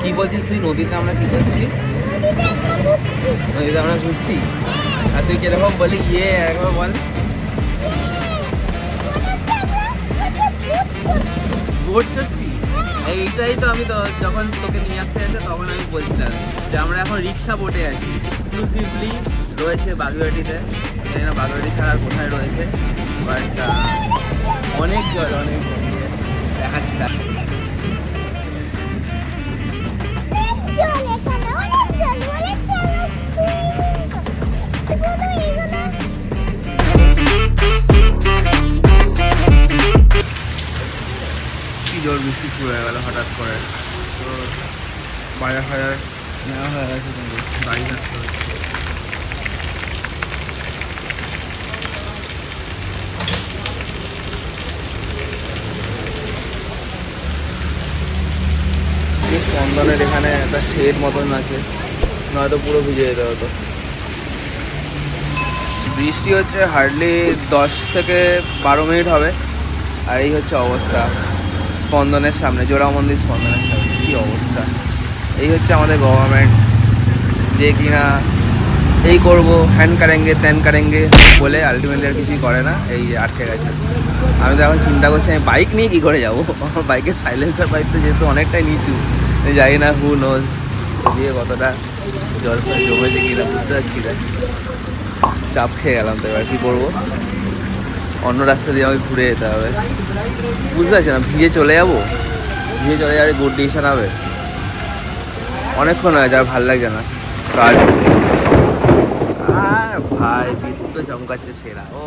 কি বলছিস তুই? নদীতে আমরা কি করছি? নদীতে আমরা ঘুরছি। আর তুই কিরকম বলি ইয়ে একবার বল। বোট চড়ছি। এইটাই তো আমি তো যখন তোকে নিয়ে আসতে আসে তখন আমি বলছিলাম যে আমরা এখন রিক্সা বোটে আছি। এক্সক্লুসিভলি রয়েছে বাগুইআটিতে। জানি না বাগুইআটি ছাড়া আর কোথায় রয়েছে, বাট অনেক জল অনেক জল দেখাচ্ছি। কি জোর বৃষ্টি শুরু হয়ে গেল হঠাৎ করে, তো বাজার ফাজার নেওয়া হয়ে গেছে, কিন্তু বাড়ি আসতে হচ্ছে। স্পন্দনের এখানে একটা শেড মতন আছে, নয়তো পুরো ভিজে যেতে হতো। বৃষ্টি হচ্ছে হার্ডলি 10 থেকে 12 মিনিট হবে, আর এই হচ্ছে অবস্থা স্পন্দনের সামনে, জোড়া মন্দির স্পন্দনের সামনে। কী অবস্থা! এই হচ্ছে আমাদের গভর্নমেন্ট, যে কিনা এই করবো হ্যান কারেঙ্গে ত্যান কারেঙ্গে বলে আলটিমেটলি আর কিছুই করে না, এই আটকে গেছে। আমি তো এখন চিন্তা করছি আমি বাইক নিয়ে কী করে যাবো। আমার বাইকের সাইলেন্সার পাইপ তো যেহেতু অনেকটাই নিচু, জানি না হু নোজ দিয়ে কতটা জল জমেছে কিনা বুঝতে পারছি না। চাপ খেয়ে গেলাম, তো এবার কী করবো, অন্য রাস্তা দিয়ে আমাকে ঘুরে যেতে হবে। বুঝতে পারছি না, ভিজে চলে যাবো, ভিজে চলে যাবে গুড ডিসিশন হবে। অনেকক্ষণ হয়ে যার ভাল লাগছে না কাজ। আর ভাই বিদ্যুৎ চমকাচ্ছে সেরা। ও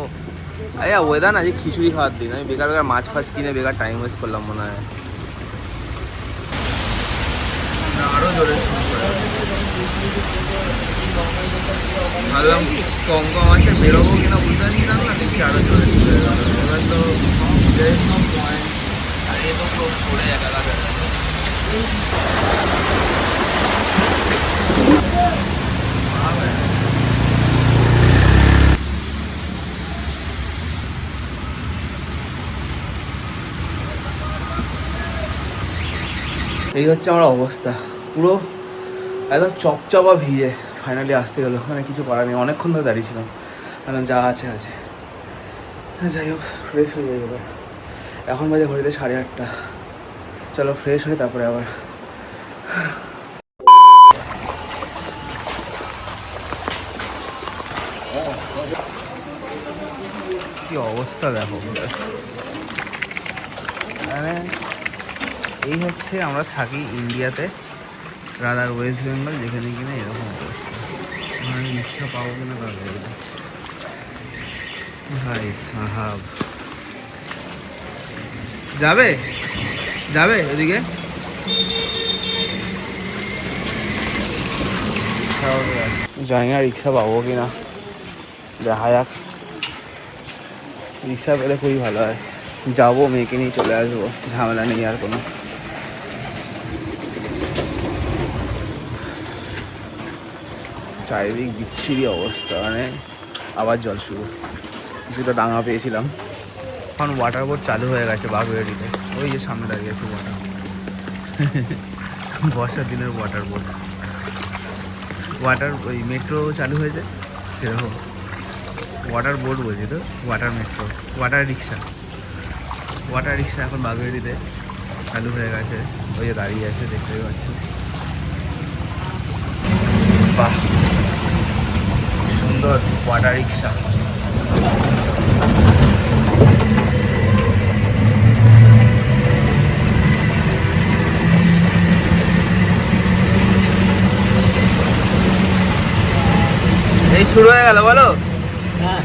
আরে ওয়েদার না, যে খিচুড়ি খাওয়ার দিন, আমি বেকার বেকার মাছ ফাছ কিনে বেকার টাইম ওয়েস্ট করলাম মনে হয়। আরও জোরে ভাবলাম কম কম আছে বেরোবো কিনা বুঝতে পারছিলাম না, দেখছি আরও জোরে শুরু হয়ে গেল। এবার তো পয়েন্ট আর এ তো পুরো পড়ে একাকার হয়ে গেছে। এই হচ্ছে আমার অবস্থা, পুরো একদম চপচপা ভিজে ফাইনালি আসতে গেলো। মানে কিছু করার নেই, অনেকক্ষণ ধরে দাঁড়িয়েছিলাম, একদম যা আছে আছে। যাই হোক, ফ্রেশ হয়ে যাই এবার। এখন বাজে ঘড়িতে 8:30। চলো ফ্রেশ হয়ে তারপরে আবার। কি অবস্থা দেখো, মানে এই হচ্ছে আমরা থাকি ইন্ডিয়াতে, রাদার ওয়েস্ট বেঙ্গল, যেখানে কিনা এরকম অবস্থা। মানে রিক্সা পাবো কিনা তাদের ভাই সাহাব। যাবে যাবে ওদিকে, জানি না রিক্সা পাবো কিনা, দেখা যাক। রিক্সা পেলে খুবই ভালো হয়, যাবো মেয়েকে নিয়ে চলে আসবো, ঝামেলা নেই আর কোনো। চারিদিক বিচ্ছিরি অবস্থা, মানে আবার জল শুরু। কিছুটা ডাঙা পেয়েছিলাম। এখন ওয়াটার বোট চালু হয়ে গেছে বাগুইআটিতে, ওই যে সামনে দাঁড়িয়ে আছে ওয়াটার বর্ষার দিনের ওয়াটার বোট। ওই মেট্রো চালু হয়েছে সেরকম ওয়াটার বোট বলছি তো, ওয়াটার মেট্রো, ওয়াটার রিক্সা এখন বাগুইআটিতে চালু হয়ে গেছে। ওই যে দাঁড়িয়ে আছে, দেখতেই পাচ্ছ। বাহ, সুন্দর ওয়াটার রিক্সা। এই শুরু হয়ে গেল বলো? হ্যাঁ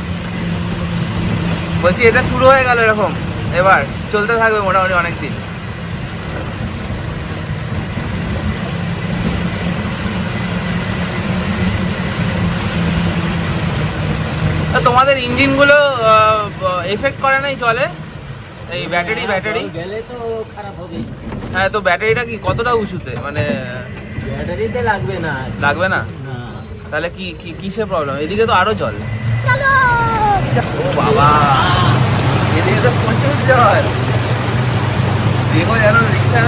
বলছি এটা শুরু হয়ে গেল এরকম, এবার চলতে থাকবে মোটামুটি অনেকদিন। তোমাদের ইঞ্জিনগুলো এফেক্ট করে নাই চলে? এই ব্যাটারি গেলে তো খারাপ হবে। হ্যাঁ, তো ব্যাটারিটা কি কতটা উঁচুতে, মানে ব্যাটারিতে লাগবে না? তাহলে কি কিসে প্রবলেম? এদিকে তো আরো জল। ও বাবা, এদিকে তো প্রচুর জল। দেখো যেন রিক্সা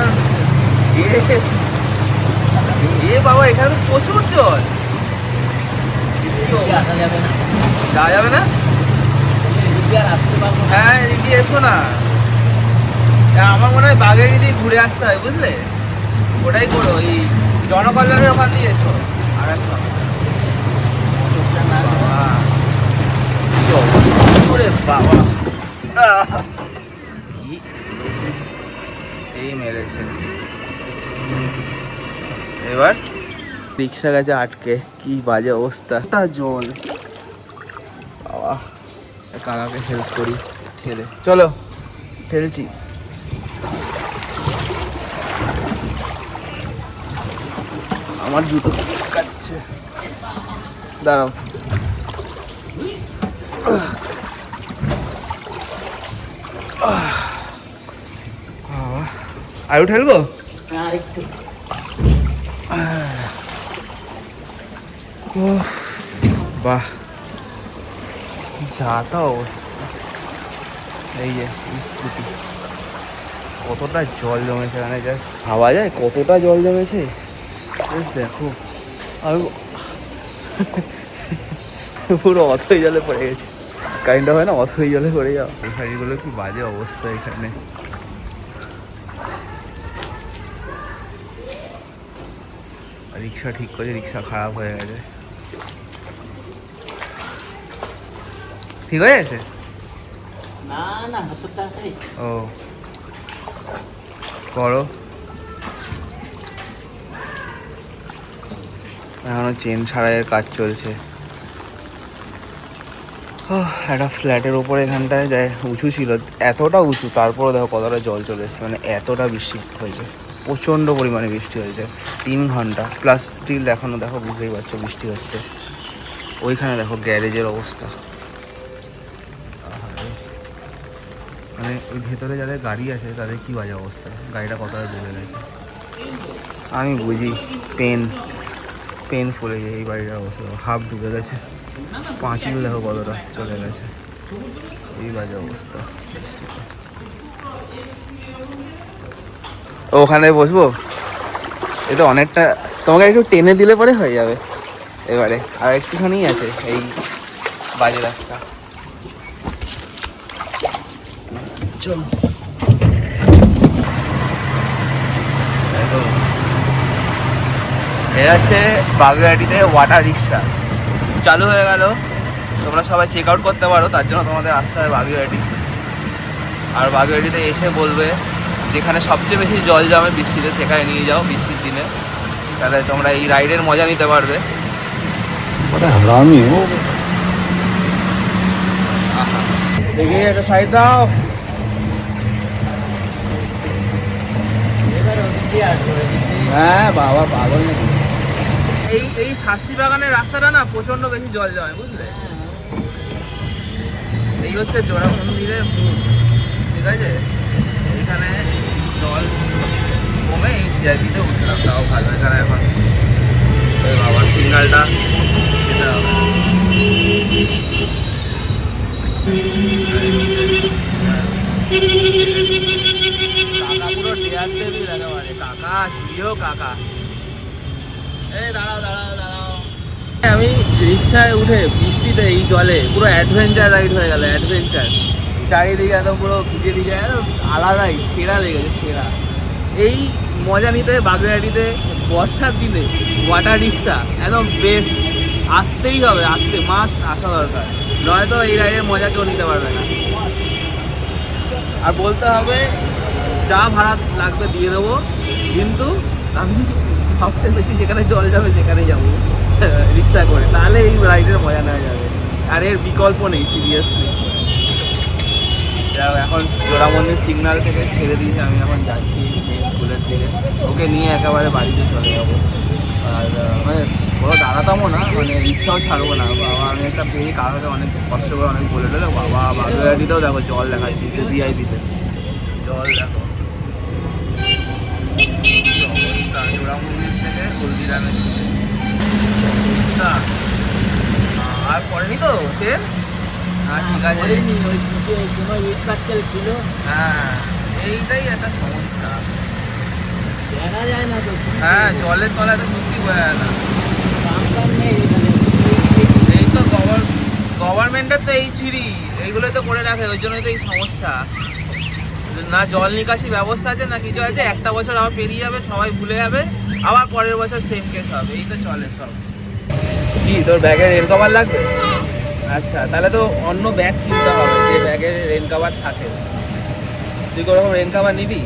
এ বাবা এখানে তো প্রচুর জল। যাওয়া যাবে না? হ্যাঁ এদিকে এসো না, আমার মনে হয় বাগের দিয়ে ঘুরে আসতে হয় বুঝলে, ওটাই করো, এই জনকল্যাণের ওখান দিয়ে এসো। আর আসো বাবা, এই মেরেছে। এবার রিক্সা গেছে আটকে, কি বাজে অবস্থা, জল। বাবা কাকাকে হেল্প করি ঠেলে, চলো ঠেলছি। আমার জুতো কাটছে, দাঁড়াও। আরো ঠেলবো? বাহ যা তা অবস্থা। এই যে স্কুটি, কতটা জল জমেছে এখানে, জাস্ট ভাবা যায় কতটা জল জমেছে। জাস্ট দেখো, আমি পুরো অথই জলে পড়ে গেছি, কাইন্ড হয় না, অথই জলে পড়ে যাও। এই গাড়িগুলো কি বাজে অবস্থা এখানে। রিক্সা ঠিক করে, রিক্সা খারাপ হয়ে গেছে। ঠিক হয়ে গেছে? না না, ও করো। এখনো চেন ছাড়াইয়ের কাজ চলছে। একটা ফ্ল্যাটের ওপরে এখানটায় যায়, উঁচু ছিল, এতটা উঁচু, তারপরে দেখো কতটা জল চলে এসছে, মানে এতটা বৃষ্টি হয়েছে, প্রচণ্ড পরিমাণে বৃষ্টি হয়েছে, 3 ঘন্টা প্লাস স্টিল এখনও দেখো, বুঝতেই পারছো বৃষ্টি হচ্ছে। ওইখানে দেখো গ্যারেজের অবস্থা, মানে ওই ভেতরে যাদের গাড়ি আছে তাদের কি বাজে অবস্থা, গাড়িটা কতটা ডুবে গেছে। আমি বুঝি পেন ফুলেছে এই বাড়িটার অবস্থা, হাফ ডুবে গেছে, পাঁচিল দেখো কতটা চলে গেছে, এই বাজে অবস্থা। ওখানে বসবো, এ তো অনেকটা, তোমাকে একটু টেনে দিলে পরে হয়ে যাবে। এবারে আর একটুখানি আছে এই বাজে রাস্তা, চল। এর হচ্ছে বাগুইআটিতে ওয়াটার রিক্সা চালু হয়ে গেল, তোমরা সবাই চেক আউট করতে পারো, তার জন্য তোমাদের আসতে হবে বাগুইআটি। আর বাগুইআটিতে এসে বলবে যেখানে সবচেয়ে বেশি জল জমে বৃষ্টিতে, সেখানে নিয়ে যাও বৃষ্টির দিনে, তাহলে তোমরা এই রাইডের মজা নিতে পারবে। দেখি একটা সাইড দাও। হ্যাঁ বাবা পাগল নাকি, এই শাস্তি বাগানের রাস্তাটা না প্রচন্ড বেশি জল জমে বুঝলে। এই হচ্ছে জোড়া মন্দিরের মুখ, ঠিক আছে, এইখানে জল কমে এই জায়গাতে উঠলাম, তাও ভালো। এখানে এখন বাবা সিগন্যালটা যেতে হবে, কাকা পুরো ডেয়ার দেবী একেবারে, কাকা জিও কাকা। এই দাঁড়াও দাঁড়াও দাঁড়াও, আমি রিক্সায় উঠে বৃষ্টিতে এই জলে পুরো অ্যাডভেঞ্চার রাইড হয়ে গেল, অ্যাডভেঞ্চার। চারিদিকে একদম পুরো ভিজে ভিজে, আলাদাই সেরা লেগেছে, সেরা। এই মজা নিতে বাগুইআটিতে বর্ষার দিনে ওয়াটার রিক্সা একদম বেস্ট, আসতেই হবে, আসতে মাস্ট আসা দরকার, নয়তো এই রাইডের মজা কেউ নিতে পারবে না। আর বলতে হবে যা ভাড়া লাগবে দিয়ে দেবো, কিন্তু আমি সবচেয়ে বেশি যেখানে জল যাবে সেখানে যাবো রিক্সা করে, তাহলে এই রাইডের মজা নেওয়া যাবে, আর এর বিকল্প নেই সিরিয়াসলি। এখন জোড়া মন্দির সিগন্যাল থেকে ছেড়ে দিয়েছি, আমি এখন যাচ্ছি স্কুলের থেকে, ওকে নিয়ে একেবারে বাড়িতে চলে যাবো। আর মানে বড় দাঁড়াতামও না, মানে রিক্সাও ছাড়বো না। বাবা আমি একটা পেয়ে কারণে অনেক কষ্ট করে অনেক বলে দিল, বাবা বাগুইআটিতেও দেখো জল দেখাচ্ছি, ভিআইপিতে জল দেখো অবস্থা। জোড়া মন্দির থেকে হলদিরামে আর পড়েনি তো সে, হ্যাঁ ঠিক আছে, ছিল। হ্যাঁ এইটাই একটা সমস্যা, দেখা যায় না তো। হ্যাঁ জলের তলায় তো সত্যি বোঝা যায় না। কাম কাম নেই এখানে। এই তো গভর্নমেন্টের তো এই ছিঁড়ি এইগুলো তো করে রাখে, ওই জন্যই তো এই সমস্যা। না জল নিকাশি ব্যবস্থা আছে না কিছু আছে, একটা বছর আবার পেরিয়ে যাবে, সবাই ভুলে যাবে, আবার পরের বছর সেম কেস হবে, এই তো চলে সব। কি তোর ব্যাগে রেন কভার লাগবে? আচ্ছা তাহলে তো অন্য ব্যাগ কিনতে হবে যে ব্যাগে রেন কভার থাকে। তুই কোনোরকম রেন কভার নিবি?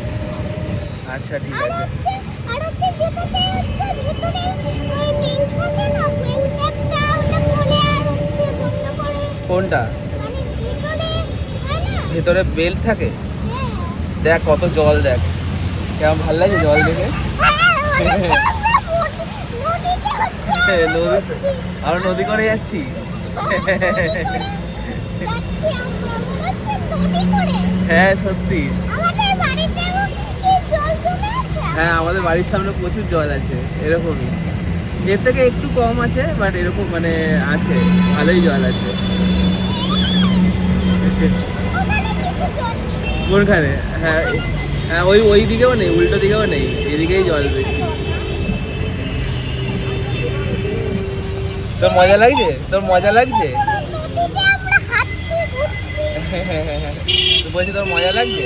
আচ্ছা ঠিক আছে। কোনটা? ভেতরে বেল্ট থাকে? দেখ কত জল, দেখ কেমন ভাল লাগে জল দেখে। নদী, আমরা নদী করে যাচ্ছি। হ্যাঁ সত্যি, হ্যাঁ আমাদের বাড়ির সামনে প্রচুর জল আছে এরকমই, এর থেকে একটু কম আছে বাট এরকম মানে আছে, ভালোই জল আছে। কোনখানে? হ্যাঁ হ্যাঁ ওই দিকেও নেই, উল্টো দিকেও নেই, এদিকেই জল বেশি। তোর মজা লাগছে? তোর মজা লাগছে? তুই বলছি তোর মজা লাগছে?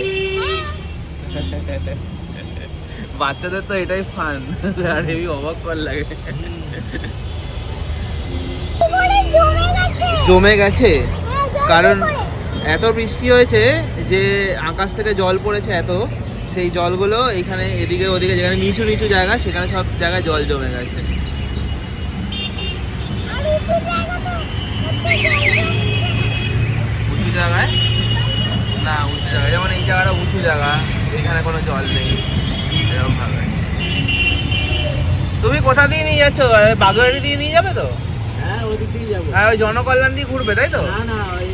বাচ্চাদের তো এটাই ফান, আর হেবি অবাক কর লাগে। জমে গেছে কারণ এত বৃষ্টি হয়েছে যে আকাশ থেকে জল পড়েছে এত, সেই জলগুলো এখানে এদিকে ওদিকে যেখানে নিচু নিচু জায়গা সেখানে সব জায়গায় জল জমে গেছে। উঁচু জায়গায় না, উঁচু জায়গায় যেমন এই জায়গাটা উঁচু জায়গা, এখানে কোনো জল নেই এরকম ভাবে। তুমি কোথা দিয়ে নিয়ে যাচ্ছ? বাগুয়ারি দিয়ে নিয়ে যাবে তো? হ্যাঁ ওদিক দিয়ে যাবো। হ্যাঁ ওই জনকল্যাণ দিয়ে ঘুরবে তাই তো? না না ওই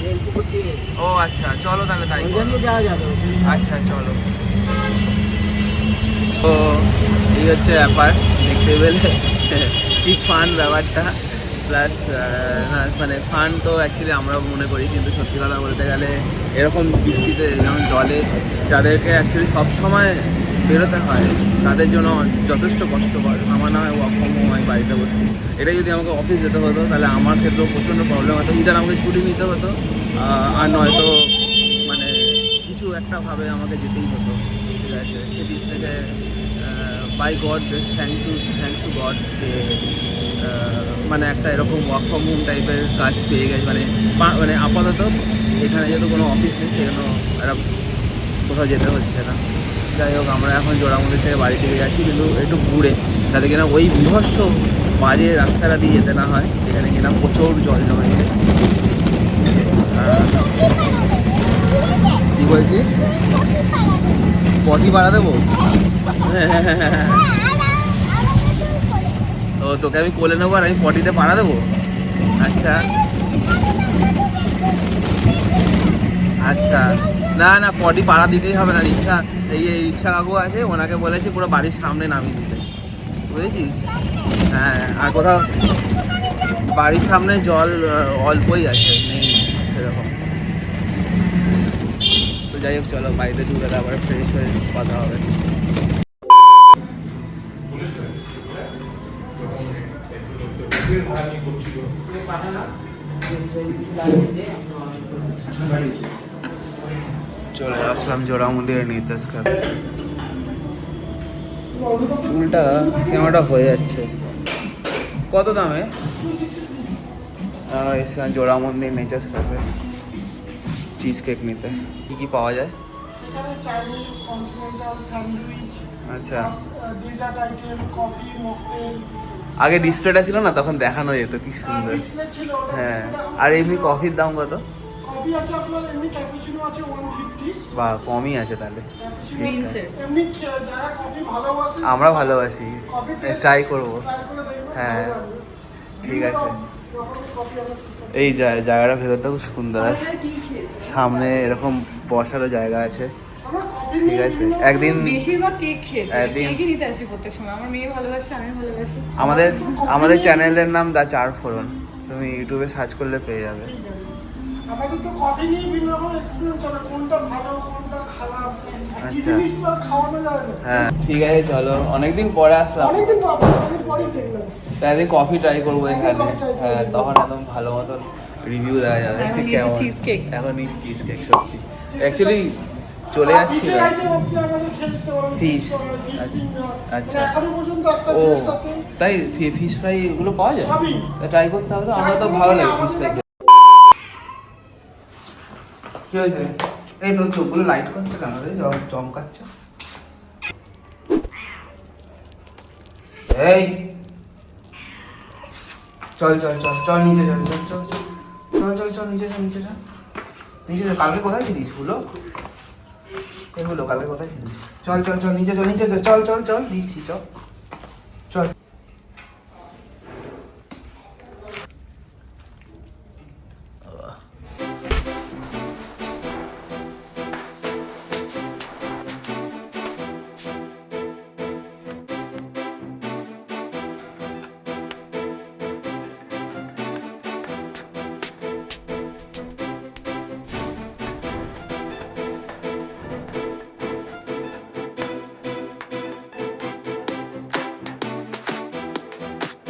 রেলপুকুর দিয়ে। ও আচ্ছা চলো তাহলে তাই করো। ওইখান দিয়ে যাওয়া যাবে। আচ্ছা চলো। তো এই হচ্ছে ব্যাপার, দেখতে পেলে কি ফান ব্যাপারটা, প্লাস মানে ফান তো অ্যাকচুয়ালি আমরা মনে করি, কিন্তু সত্যি কথা বলতে গেলে এরকম বৃষ্টিতে যেমন জলে যাদেরকে অ্যাকচুয়ালি সবসময় বেরোতে হয় তাদের জন্য যথেষ্ট কষ্টকর। আমার না হয় ওয়ার্ক ফ্রম হোম, আমি বাড়িতে বসছি, এটা যদি আমাকে অফিস যেতে হতো তাহলে আমার ক্ষেত্রেও প্রচণ্ড প্রবলেম হতো, ইদার আমাকে ছুটি নিতে হতো আর নয়তো মানে কিছু একটা ভাবে আমাকে যেতেই হতো। ঠিক আছে, সেদিক থেকে বাই গড বেশ থ্যাংক টু গড যে মানে একটা এরকম ওয়ার্ক ফ্রম হোম টাইপের কাজ পেয়ে গেছে, মানে মানে আপাতত এখানে যেহেতু কোনো অফিস নেই সেজন্য একটা কোথাও যেতে হচ্ছে না। যাই হোক আমরা এখন জোড়ামন্দির থেকে বাড়ি থেকে যাচ্ছি, কিন্তু একটু ঘুরে, যাতে কিনা ওই বিভৎস বাজে রাস্তাটা দিয়ে যেতে না হয়, এখানে কিনা প্রচুর জল জমেছে। কি বলছিস? পটি ভাড়া দেবো? ও তোকে আমি কোলে নেবো আর আমি পটিতে পাড়া দেবো? আচ্ছা আচ্ছা, না না পটি পাড়া দিতেই হবে না, রিক্সা এই রিক্সা কাকু আছে ওনাকে বলেছি পুরো বাড়ির সামনে নামিয়ে দিতে, বুঝেছিস? হ্যাঁ আর কোথাও বাড়ির সামনে জল অল্পই আছে, নেই সেরকম। তো যাই হোক চলো বাড়িতে ঢুকে তারপরে ফ্রেশ হয়ে কথা হবে। চলে আসলাম জোড়া মন্দিরের নির্দেশ করে। চুলটা কেমনটা হয়ে যাচ্ছে, কত দামে? এসে জোড়া মন্দির নেচার্স ক্যাফে চিজ কেক নিতে। কি কি পাওয়া যায়? এখানে চাইনিজ, কন্টিনেন্টাল, স্যান্ডউইচ, আচ্ছা ডেজার্ট আইটেম, কফি, মকটেল। আগে ডিসপ্লেটা ছিল না তখন দেখানো যেত কি সুন্দর। ডিসপ্লে ছিল ওটা। হ্যাঁ আর এমনি কফির দাম কত? কফি আছে আপনার, এমনি ক্যাপুচিনো আছে 150। বা কমই আছে তাহলে। এমনি যারা কফি ভালোবাসে আমরা ভালোবাসি, ট্রাই করবো। ট্রাই করে দেখবেন, হ্যাঁ, ভালো লাগবে। ঠিক আছে। রকমের কফি আমরা চেষ্টা এই জায়গাটা ভেতরটা খুব সুন্দর আছে, সামনে এরকম বসারও জায়গা আছে। আমরা কফি ঠিক আছে একদিন বেশিরভাগ কেক খেয়েছি, একদিন- কেকই নিতে আসি প্রত্যেক সময়। আমার মেয়ে ভালোবাসে, আমি ভালোবাসি। আমাদের চ্যানেলের নাম দা চার ফোড়ন, তুমি ইউটিউবে সার্চ করলে পেয়ে যাবে। ঠিক আছে। আমাদের তো কফি নিয়ে বিভিন্ন রকম এক্সপেরিয়েন্স চলে, কোনটা ভালো কোনটা খারাপ কি আচ্ছা। জিনিস তো আর খাওয়ানো যায় না। হ্যাঁ ঠিক আছে চলো, অনেকদিন পরে আসলাম, অনেকদিন পরেই দেখলাম। তাই একদিন কফি ট্রাই করবো এখানে। coffee try করবো। হ্যাঁ তখন একদম ভালো মতন রিভিউ দেওয়া যাবে এখন নিয়েছি কেমন। cheesecake। এখন এই চিজ কেক সত্যি অ্যাকচুয়ালি চলে যাচ্ছি ফিশের আইটেম আপনি আমাদের খেয়ে দেখতে পারেন। Fish। Fish finger. আচ্ছা। এখনো পর্যন্ত একটা ও টেস্ট আছে। তাই ফিশ ফ্রাই এগুলো পাওয়া যায়, সবই। ট্রাই করতে হবে তো, আমার তো ভালো লাগে ফিশ ফ্রাই। কি হয়েছে? এই তোর চোখগুলো লাইট করছে কেন রে, চমকাচ্ছে? এই চল চল চল চল নিচে চল চল চল চল চল চল চল নিচে চল নিচে চল নিচে চল। কালকে কোথায় ছিলিস হলো? এই হলো কালকে কোথায় ছিলিস? চল চল চল নিচে চল নিচে চল চল চল চল দিচ্ছি চল চল।